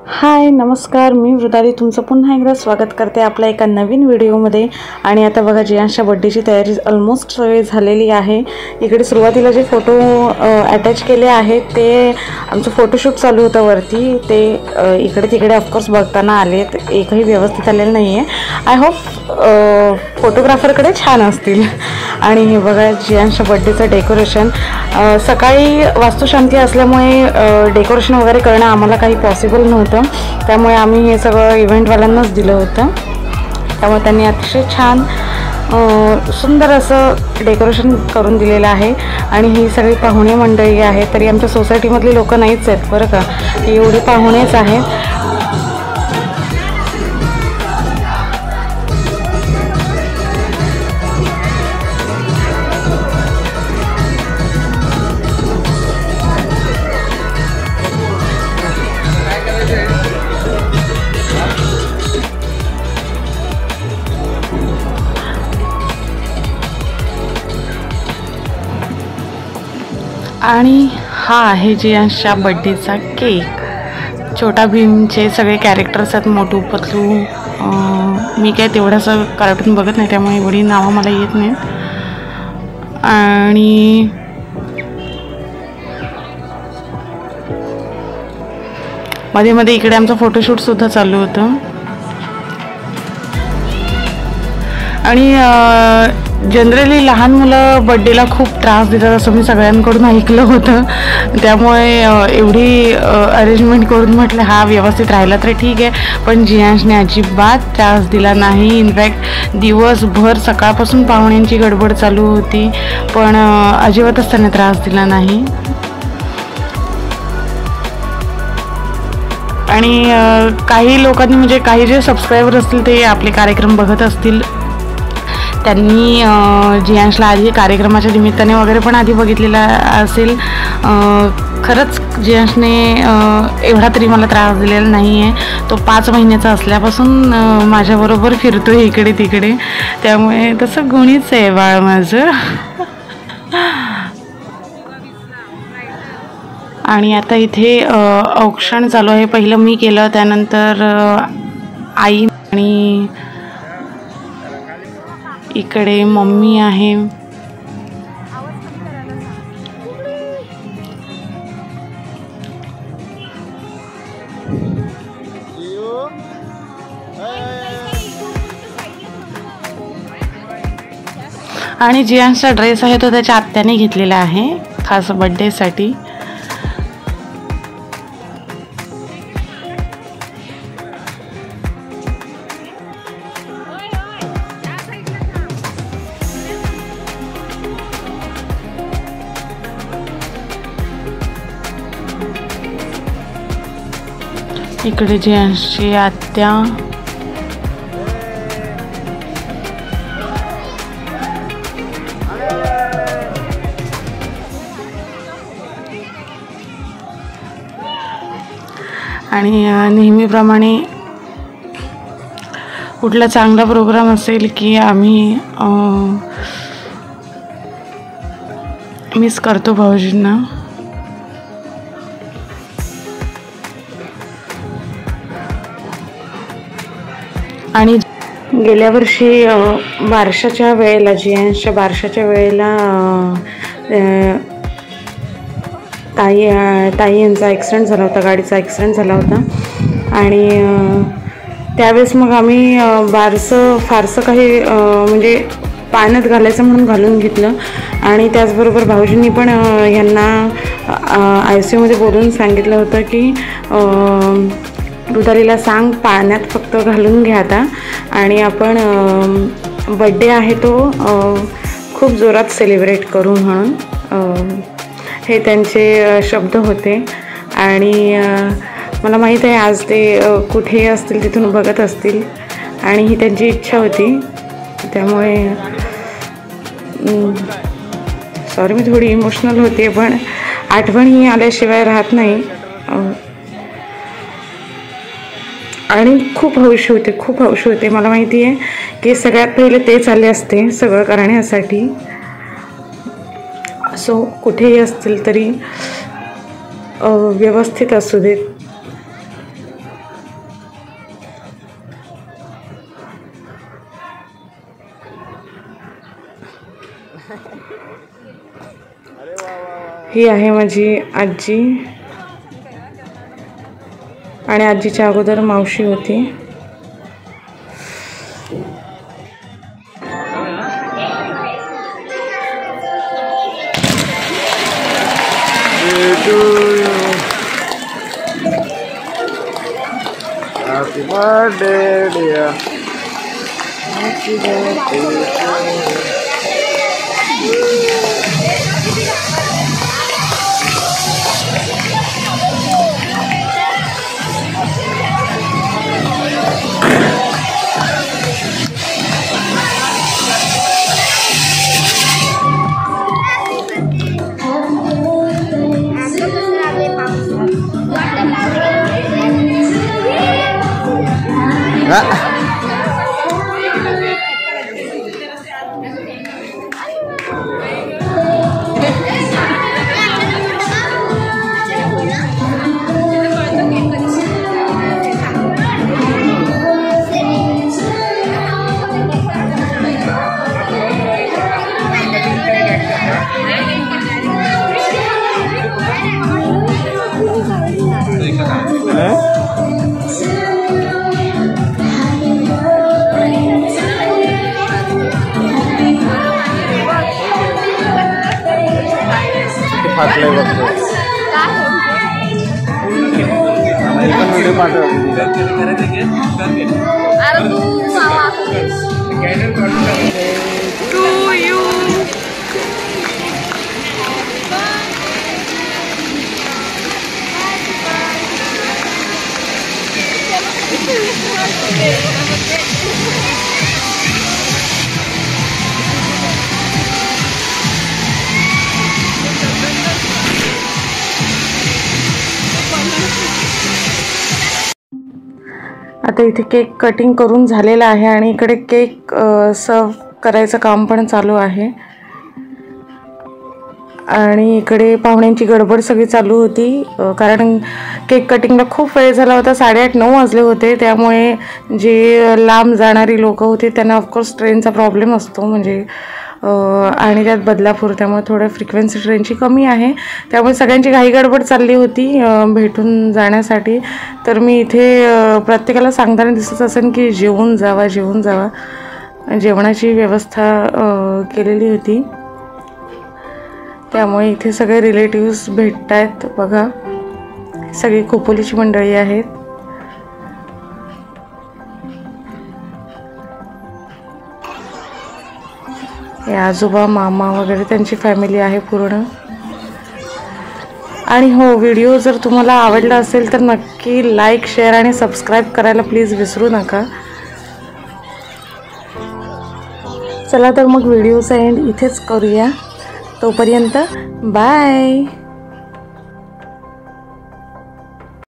हाय नमस्कार, मी वृदाली तुमचं पुन्हा एकदा स्वागत करते आपल्या एका नवीन व्हिडिओमध्ये। आणि आता बघा जियांशच्या बड्डेची तयारी ऑलमोस्ट सगळी झालेली आहे। इकडे सुरुवातीला जे फोटो अटॅच केले आहेत ते आमचं फोटोशूट चालू होतं वरती, ते इकडे तिकडे ऑफकोर्स बघताना आले, एकही व्यवस्थित आलेलं नाही आहे। आय होप फोटोग्राफरकडे छान असतील। आणि हे बघा जियांशच्या बड्डेचं डेकोरेशन, सकाळी वास्तुशांती असल्यामुळे डेकोरेशन वगैरे करणं आम्हाला काही पॉसिबल नव्हतं, त्यामुळे आम्ही हे सगळं इव्हेंटवाल्यांनाच दिलं होतं। त्यामुळे त्यांनी अतिशय छान सुंदर असं डेकोरेशन करून दिलेलं आहे। आणि ही सगळी पाहुणे मंडळी आहे, तरी आमच्या सोसायटीमधली लोक नाहीच आहेत बरं का, एवढे पाहुणेच आहेत। आणि हा आहे जियांशच्या बड्डेचा केक। छोटा भीमचे सगळे कॅरेक्टर्स आहेत, मोटू पतलू। मी काय तेवढंसं कार्टून बघत नाही, त्यामुळे एवढी नावं मला येत नाहीत। आणि मध्ये मध्ये इकडे आमचं फोटोशूटसुद्धा चालू होतं। आणि जनरली लहान मुलं बड्डेला खूप त्रास देतात असं मी सगळ्यांकडून ऐकलं होतं, त्यामुळे एवढी अरेंजमेंट करून म्हटलं हा व्यवस्थित राहिला तर ठीक आहे। पण जियांशने अजिबात त्रास दिला नाही। इनफॅक्ट दिवसभर सकाळपासून पाहुण्यांची गडबड चालू होती, पण अजिबातच त्याने त्रास दिला नाही। आणि काही लोकांनी म्हणजे काही जे सबस्क्रायबर असतील ते आपले कार्यक्रम बघत असतील, त्यांनी जियांशला आधी कार्यक्रमाच्या निमित्ताने वगैरे पण आधी बघितलेला असेल। खरंच जियांशने एवढा तरी मला त्रास दिलेला नाही आहे। तो 5 महिन्याचा असल्यापासून माझ्याबरोबर फिरतो इकडे तिकडे, त्यामुळे तसं गुणीच आहे बाळ माझं। आणि आता इथे औक्षण चालू आहे। पहिलं मी केलं, त्यानंतर आई, आणि इकडे मम्मी आहे। आणि जियांशचा ड्रेस आहे तो त्याच्या आत्याने घेतलेला आहे खास बड्डेसाठी। इकडे जियांशची आत्या, आणि नेहमीप्रमाणे कुठला चांगला प्रोग्राम असेल की आम्ही मिस करतो भाऊजींना। आणि गेल्या वर्षी बारशाच्या वेळेला, जियांशच्या बारशाच्या वेळेला ताई यांचा ॲक्सिडेंट झाला होता, गाडीचा ॲक्सिडेंट झाला होता। आणि त्यावेळेस मग आम्ही बारसं फारसं काही म्हणजे पाण्यात घालायचं म्हणून घालून घेतलं। आणि त्याचबरोबर भाऊजींनी पण यांना ICUमध्ये बोलून सांगितलं होतं की रुदालीला सांग पाण्यात फक्त घालून घ्या आता, आणि आपण बड्डे आहे तो खूप जोरात सेलिब्रेट करू म्हणून, हे त्यांचे शब्द होते। आणि मला माहीत आहे आज ते कुठेही असतील तिथून बघत असतील, आणि ही त्यांची इच्छा होती। त्यामुळे सॉरी मी थोडी इमोशनल होते, पण आठवण ही आल्याशिवाय राहत नाही। आणि खूप हौशी होते, मला माहिती आहे की सगळ्यात पहिले तेच आले असते सगळं करण्यासाठी। सो कुठेही असतील तरी व्यवस्थित असू देत। ही आहे माझी आजी आणि आजीच्या अगोदर मावशी होती. Happy birthday, dear. Happy birthday. फाटले बघतो व्हिडिओ आता इथे केक कटिंग करून झालेला आहे आणि इकडे केक सर्व करायचं काम पण चालू आहे आणि इकडे पाहुण्यांची गडबड सगळी चालू होती कारण केक कटिंगला खूप वेळ झाला होता. 8:30-9 वाजले होते. त्यामुळे जे लांब जाणारी लोक होती त्यांना ऑफकोर्स ट्रेनचा प्रॉब्लेम असतो म्हणजे आणि त्यात बदलापूर त्यामुळे थोडं फ्रिक्वेन्सी ट्रेनची कमी आहे. त्यामुळे सगळ्यांची घाई गडबड चालली होती भेटून जाण्यासाठी. तर मी इथे प्रत्येकाला सांगताना दिसत असेल की जेवून जावा. जेवणाची व्यवस्था केलेली होती. त्यामुळे इथे सगळे रिलेटिव्स भेटत आहेत बघा. सगळी खोपोलीची मंडळी आहेत. हे आजोबा मामा वगैरे त्यांची फॅमिली आहे पूर्ण. आणि हो, व्हिडिओ जर तुम्हाला आवडला असेल तर नक्की लाईक शेअर आणि सबस्क्राईब करायला प्लीज विसरू नका. चला तर मग व्हिडिओचा एंड इथेच करूया. तोपर्यंत बाय.